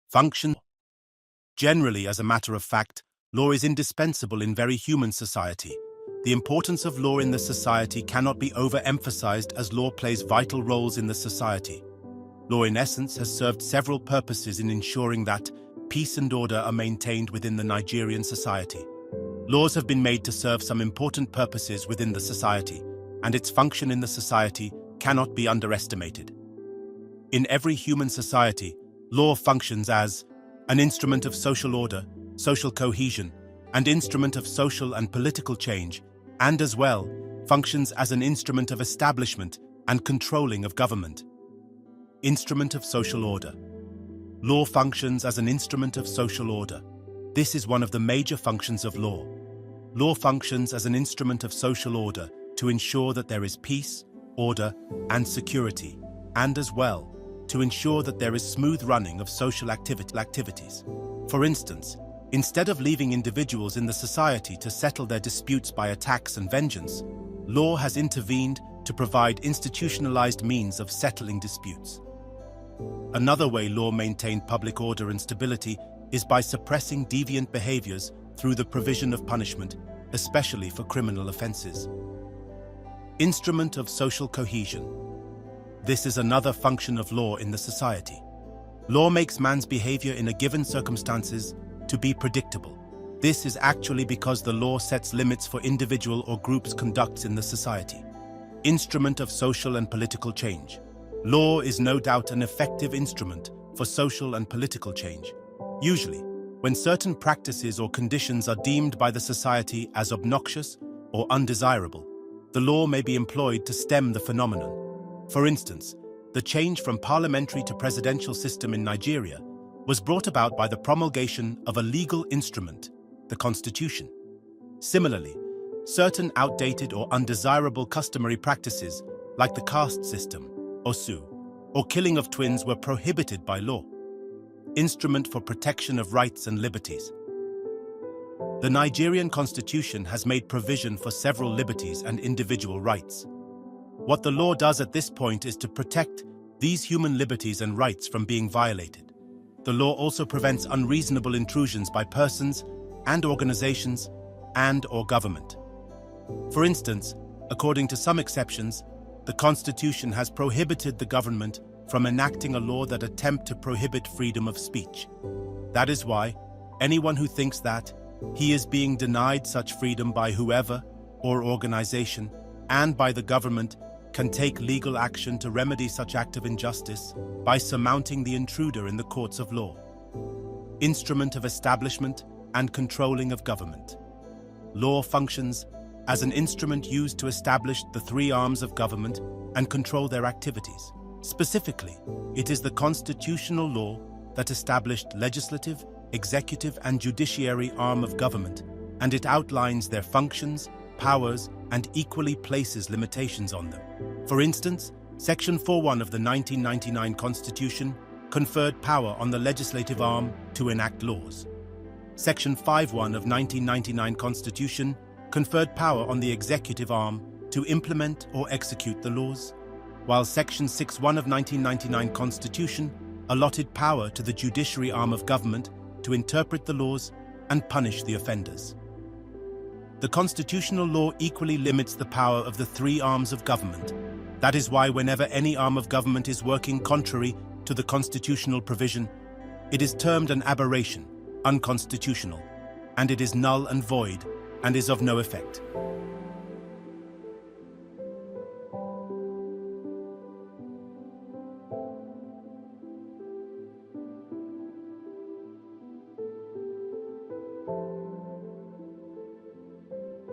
Function. Generally, as a matter of fact, law is indispensable in very human society. The importance of law in the society cannot be overemphasized as law plays vital roles in the society. Law, in essence, has served several purposes in ensuring that peace and order are maintained within the Nigerian society. Laws have been made to serve some important purposes within the society, and its function in the society cannot be underestimated. In every human society, law functions as an instrument of social order, social cohesion, and instrument of social and political change, and as well, functions as an instrument of establishment and controlling of government. Instrument of social order. Law functions as an instrument of social order. This is one of the major functions of law. Law functions as an instrument of social order to ensure that there is peace, order, and security, and as well, to ensure that there is smooth running of social activities. For instance, instead of leaving individuals in the society to settle their disputes by attacks and vengeance, law has intervened to provide institutionalized means of settling disputes. Another way law maintained public order and stability is by suppressing deviant behaviors through the provision of punishment, especially for criminal offenses. Instrument of social cohesion. This is another function of law in the society. Law makes man's behavior in a given circumstances to be predictable. This is actually because the law sets limits for individual or groups' conducts in the society. Instrument of social and political change. Law is no doubt an effective instrument for social and political change. Usually, when certain practices or conditions are deemed by the society as obnoxious or undesirable, the law may be employed to stem the phenomenon. For instance, the change from parliamentary to presidential system in Nigeria was brought about by the promulgation of a legal instrument, the Constitution. Similarly, certain outdated or undesirable customary practices, like the caste system, Osu, or killing of twins, were prohibited by law. Instrument for protection of rights and liberties. The Nigerian Constitution has made provision for several liberties and individual rights. What the law does at this point is to protect these human liberties and rights from being violated. The law also prevents unreasonable intrusions by persons and organizations and/or government. For instance, according to some exceptions, the Constitution has prohibited the government from enacting a law that attempt to prohibit freedom of speech. That is why anyone who thinks that he is being denied such freedom by whoever or organization and by the government can take legal action to remedy such act of injustice by surmounting the intruder in the courts of law. Instrument of establishment and controlling of government. Law functions as an instrument used to establish the three arms of government and control their activities. Specifically, it is the constitutional law that established legislative, executive, and judiciary arm of government, and it outlines their functions, powers, and equally places limitations on them. For instance, Section 4.1 of the 1999 Constitution conferred power on the legislative arm to enact laws. Section 5.1 of 1999 Constitution conferred power on the executive arm to implement or execute the laws, while Section 6.1 of 1999 Constitution allotted power to the judiciary arm of government to interpret the laws and punish the offenders. The constitutional law equally limits the power of the three arms of government. That is why whenever any arm of government is working contrary to the constitutional provision, it is termed an aberration, unconstitutional, and it is null and void and is of no effect.